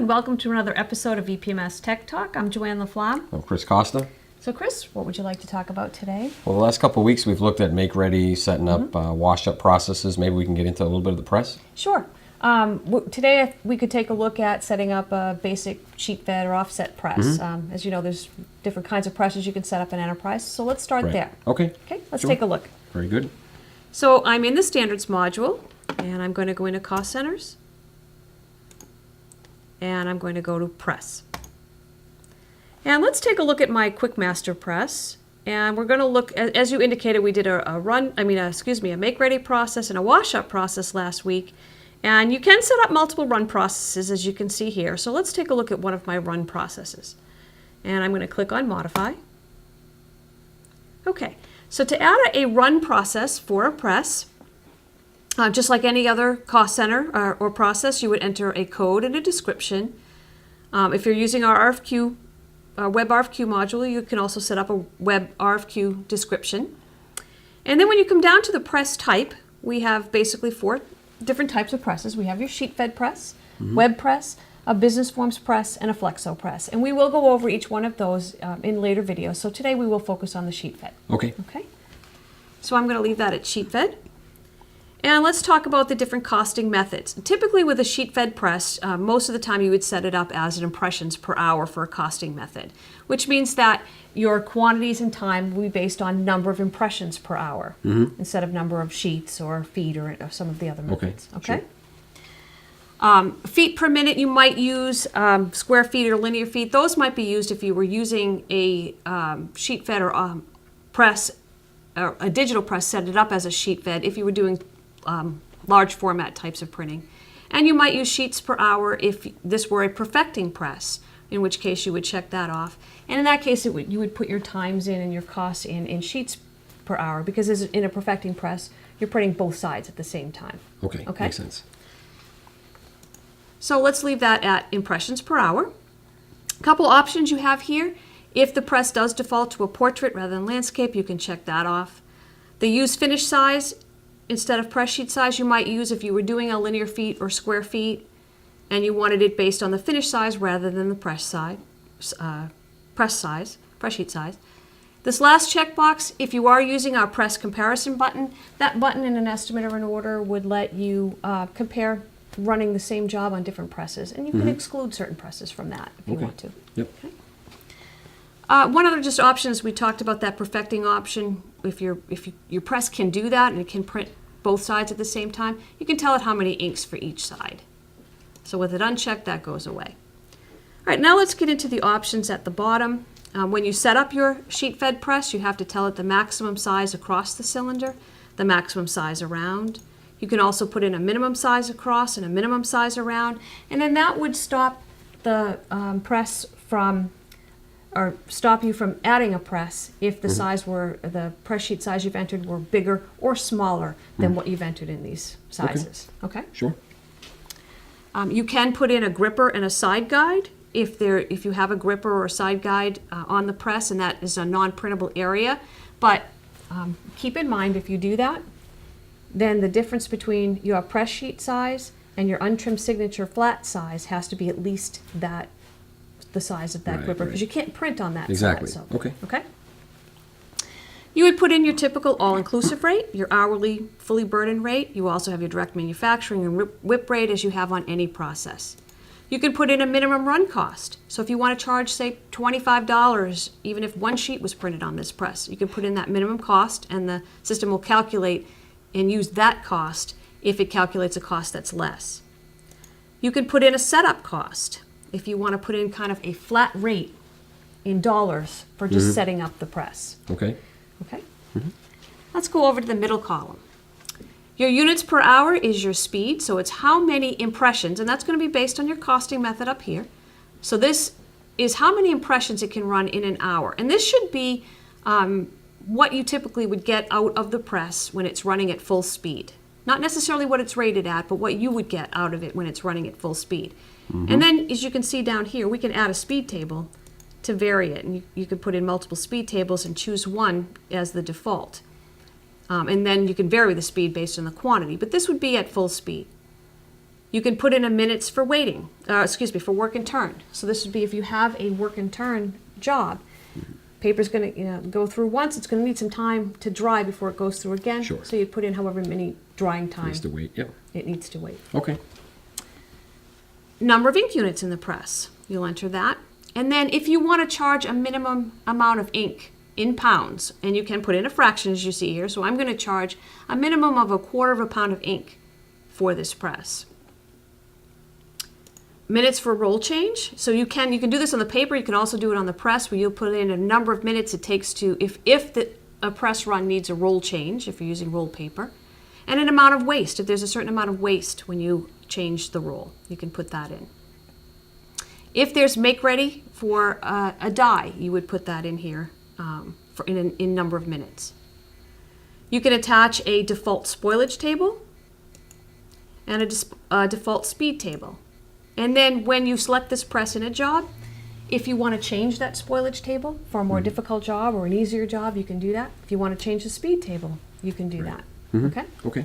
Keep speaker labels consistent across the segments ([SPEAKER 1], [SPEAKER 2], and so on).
[SPEAKER 1] and welcome to another episode of EPMS Tech Talk. I'm Joanne LaFlamme.
[SPEAKER 2] I'm Chris Costa.
[SPEAKER 1] So Chris, what would you like to talk about today?
[SPEAKER 2] Well, the last couple of weeks we've looked at make-ready, setting up wash-up processes. Maybe we can get into a little bit of the press?
[SPEAKER 1] Sure. Today we could take a look at setting up a basic SheetFed or offset press. As you know, there's different kinds of presses you can set up in enterprise. So let's start there.
[SPEAKER 2] Okay.
[SPEAKER 1] Okay, let's take a look.
[SPEAKER 2] Very good.
[SPEAKER 1] So I'm in the standards module, and I'm going to go into cost centers, and I'm going to go to press. And let's take a look at my Quick Master press. And we're going to look, as you indicated, we did a make-ready process and a wash-up process last week. And you can set up multiple run processes, as you can see here. So let's take a look at one of my run processes. And I'm going to click on Modify. Okay, so to add a run process for a press, just like any other cost center or process, you would enter a code and a description. If you're using our RFQ, web RFQ module, you can also set up a web RFQ description. And then when you come down to the press type, we have basically 4 different types of presses. We have your SheetFed press, web press, a business forms press, and a flexo press. And we will go over each one of those in later videos. So today we will focus on the SheetFed.
[SPEAKER 2] Okay.
[SPEAKER 1] Okay. So I'm going to leave that at SheetFed. And let's talk about the different costing methods. Typically with a SheetFed press, most of the time you would set it up as an impressions per hour for a costing method, which means that your quantities and time will be based on number of impressions per hour instead of number of sheets or feet or some of the other methods. Okay. Sure. Feet per minute, you might use square feet or linear feet. Those might be used if you were using a SheetFed or press, or a digital press, set it up as a SheetFed if you were doing large format types of printing. And you might use sheets per hour if this were a perfecting press, in which case you would check that off. And in that case, you would put your times in and your costs in sheets per hour, because in a perfecting press, you're printing both sides at the same time.
[SPEAKER 2] Okay, makes sense.
[SPEAKER 1] So let's leave that at impressions per hour. A couple options you have here. If the press does default to a portrait rather than landscape, you can check that off. The use finish size instead of press sheet size, you might use if you were doing a linear feet or square feet and you wanted it based on the finish size rather than the press sheet size. This last checkbox, if you are using our press comparison button, that button in an estimate or an order would let you compare running the same job on different presses, and you can exclude certain presses from that if you want to.
[SPEAKER 2] Yep.
[SPEAKER 1] Okay. One other just option is we talked about that perfecting option. If your press can do that and it can print both sides at the same time, you can tell it how many inks for each side. So with it unchecked, that goes away. All right, now let's get into the options at the bottom. When you set up your SheetFed press, you have to tell it the maximum size across the cylinder, the maximum size around. You can also put in a minimum size across and a minimum size around, and then that would stop the press from, or stop you from adding a press if the the press sheet size you've entered were bigger or smaller than what you've entered in these sizes. Okay?
[SPEAKER 2] Sure.
[SPEAKER 1] You can put in a gripper and a side guide if you have a gripper or a side guide on the press, and that is a non-printable area. But keep in mind, if you do that, then the difference between your press sheet size and your untrimmed signature flat size has to be at least the size of that gripper, because you can't print on that
[SPEAKER 2] exactly.
[SPEAKER 1] side.
[SPEAKER 2] Okay.
[SPEAKER 1] You would put in your typical all-inclusive rate, your hourly fully burdened rate. You also have your direct manufacturing and whip rate as you have on any process. You can put in a minimum run cost. So if you want to charge, say, $25, even if one sheet was printed on this press, you can put in that minimum cost, and the system will calculate and use that cost if it calculates a cost that's less. You can put in a setup cost if you want to put in kind of a flat rate in dollars for just setting up the press.
[SPEAKER 2] Okay.
[SPEAKER 1] Okay? Let's go over to the middle column. Your units per hour is your speed, so it's how many impressions, and that's going to be based on your costing method up here. So this is how many impressions it can run in an hour. And this should be what you typically would get out of the press when it's running at full speed. Not necessarily what it's rated at, but what you would get out of it when it's running at full speed. And then, as you can see down here, we can add a speed table to vary it. And you could put in multiple speed tables and choose one as the default. And then you can vary the speed based on the quantity. But this would be at full speed. You can put in a minutes for waiting, for work and turn. So this would be if you have a work and turn job, paper's going to go through once. It's going to need some time to dry before it goes through again.
[SPEAKER 2] Sure.
[SPEAKER 1] So you put in however many drying time
[SPEAKER 2] Needs to wait. Yep.
[SPEAKER 1] it needs to wait.
[SPEAKER 2] Okay.
[SPEAKER 1] Number of ink units in the press. You'll enter that. And then if you want to charge a minimum amount of ink in pounds, and you can put in a fraction as you see here, so I'm going to charge a minimum of 1/4 pound of ink for this press. Minutes for roll change. So you can do this on the paper. You can also do it on the press, where you'll put in a number of minutes it takes to, if a press run needs a roll change, if you're using rolled paper, and an amount of waste. If there's a certain amount of waste when you change the roll, you can put that in. If there's make ready for a die, you would put that in here in number of minutes. You can attach a default spoilage table and a default speed table. And then when you select this press in a job, if you want to change that spoilage table for a more difficult job or an easier job, you can do that. If you want to change the speed table, you can do that. Okay?
[SPEAKER 2] Okay.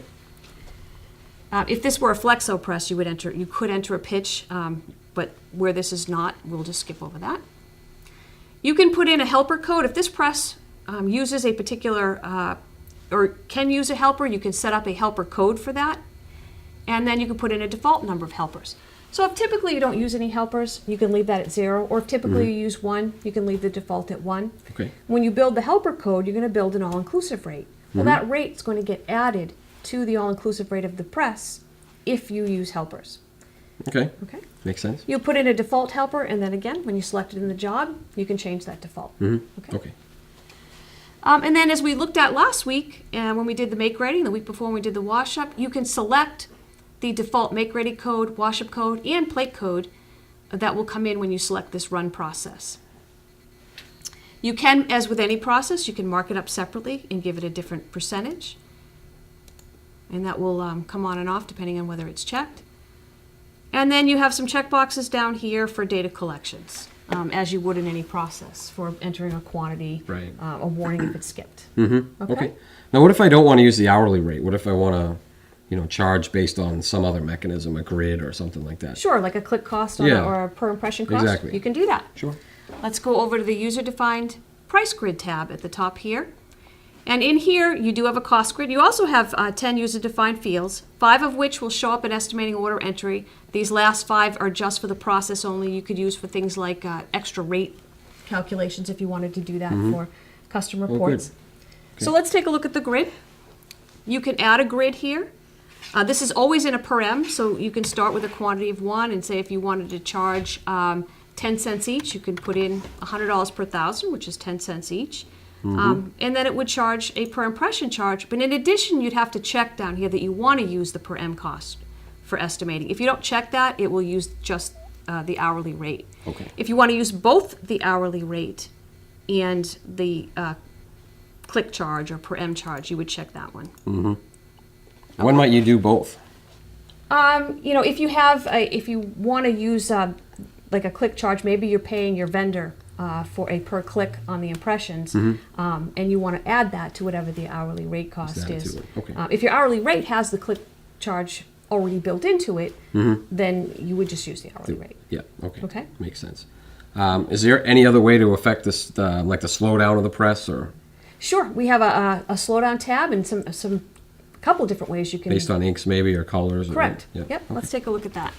[SPEAKER 1] If this were a flexo press, you could enter a pitch, but where this is not, we'll just skip over that. You can put in a helper code. If this press uses a particular, or can use a helper, you can set up a helper code for that. And then you can put in a default number of helpers. So if typically you don't use any helpers, you can leave that at 0. Or if typically you use 1, you can leave the default at 1.
[SPEAKER 2] Okay.
[SPEAKER 1] When you build the helper code, you're going to build an all-inclusive rate. Well, that rate is going to get added to the all-inclusive rate of the press if you use helpers.
[SPEAKER 2] Okay.
[SPEAKER 1] Okay.
[SPEAKER 2] Makes sense.
[SPEAKER 1] You put in a default helper, and then again, when you select it in the job, you can change that default.
[SPEAKER 2] Okay.
[SPEAKER 1] And then as we looked at last week, when we did the make ready, and the week before when we did the wash up, you can select the default make ready code, wash up code, and plate code that will come in when you select this run process. You can, as with any process, you can mark it up separately and give it a different percentage. And that will come on and off depending on whether it's checked. And then you have some checkboxes down here for data collections, as you would in any process for entering a quantity,
[SPEAKER 2] Right.
[SPEAKER 1] A warning if it's skipped.
[SPEAKER 2] Okay. Now, what if I don't want to use the hourly rate? What if I want to, charge based on some other mechanism, a grid or something like that?
[SPEAKER 1] Sure, like a click cost
[SPEAKER 2] Yeah.
[SPEAKER 1] or a per impression cost.
[SPEAKER 2] Exactly.
[SPEAKER 1] You can do that.
[SPEAKER 2] Sure.
[SPEAKER 1] Let's go over to the user-defined price grid tab at the top here. And in here, you do have a cost grid. You also have 10 user-defined fields, 5 of which will show up in estimating order entry. These last 5 are just for the process only. You could use for things like extra rate calculations if you wanted to do that for custom reports.
[SPEAKER 2] Okay.
[SPEAKER 1] So let's take a look at the grid. You can add a grid here. This is always in a per M, so you can start with a quantity of 1 and say if you wanted to charge 10 cents each, you can put in $100 per thousand, which is 10 cents each. And then it would charge a per impression charge. But in addition, you'd have to check down here that you want to use the per M cost for estimating. If you don't check that, it will use just the hourly rate.
[SPEAKER 2] Okay.
[SPEAKER 1] If you want to use both the hourly rate and the click charge or per M charge, you would check that one.
[SPEAKER 2] When might you do both?
[SPEAKER 1] If you have, if you want to use like a click charge, maybe you're paying your vendor for a per click on the impressions, and you want to add that to whatever the hourly rate cost
[SPEAKER 2] Add it
[SPEAKER 1] is.
[SPEAKER 2] to it. Okay.
[SPEAKER 1] If your hourly rate has the click charge already built into it, then you would just use the hourly rate.
[SPEAKER 2] Yeah. Okay.
[SPEAKER 1] Okay.
[SPEAKER 2] Makes sense. Is there any other way to affect this, like the slowdown of the press, or
[SPEAKER 1] Sure, we have a slowdown tab and some couple different ways you can.
[SPEAKER 2] based on inks maybe or colors?
[SPEAKER 1] Correct.
[SPEAKER 2] Or,
[SPEAKER 1] Yep. Let's take a look at that.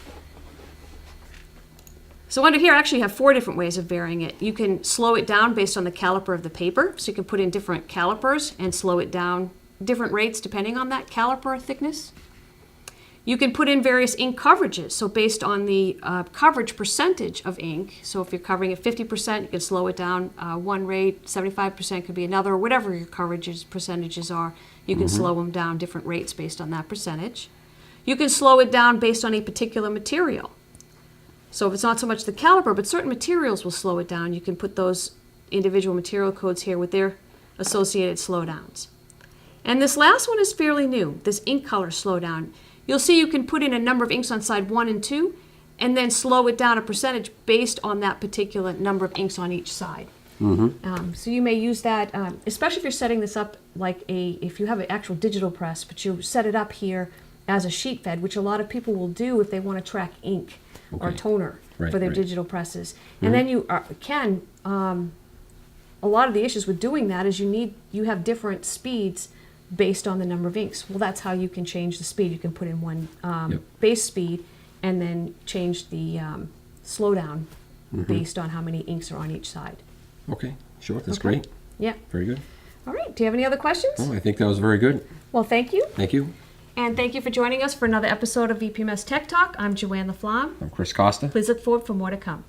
[SPEAKER 1] So under here, I actually have 4 different ways of varying it. You can slow it down based on the caliper of the paper. So you can put in different calipers and slow it down different rates depending on that caliper thickness. You can put in various ink coverages. So based on the coverage percentage of ink. So if you're covering at 50%, you can slow it down one rate. 75% could be another. Whatever your percentages are, you can slow them down different rates based on that percentage. You can slow it down based on a particular material. So if it's not so much the caliper, but certain materials will slow it down, you can put those individual material codes here with their associated slowdowns. And this last one is fairly new, this ink color slowdown. You'll see you can put in a number of inks on side 1 and 2, and then slow it down a percentage based on that particular number of inks on each side. So you may use that, especially if you're setting this up like if you have an actual digital press, but you set it up here as a sheet fed, which a lot of people will do if they want to track ink or
[SPEAKER 2] Okay.
[SPEAKER 1] toner
[SPEAKER 2] Right,
[SPEAKER 1] for their
[SPEAKER 2] right.
[SPEAKER 1] digital presses. And then you can, a lot of the issues with doing that is you have different speeds based on the number of inks. Well, that's how you can change the speed. You can put in one base speed and then change the slowdown based on how many inks are on each side.
[SPEAKER 2] Okay, sure. That's
[SPEAKER 1] Okay.
[SPEAKER 2] great.
[SPEAKER 1] Yeah.
[SPEAKER 2] Very good.
[SPEAKER 1] All right. Do you have any other questions?
[SPEAKER 2] Oh, I think that was very good.
[SPEAKER 1] Well, thank you.
[SPEAKER 2] Thank you.
[SPEAKER 1] And thank you for joining us for another episode of EPMS Tech Talk. I'm Joanne LaFlamme.
[SPEAKER 2] I'm Chris Costa.
[SPEAKER 1] Please look forward for more to come.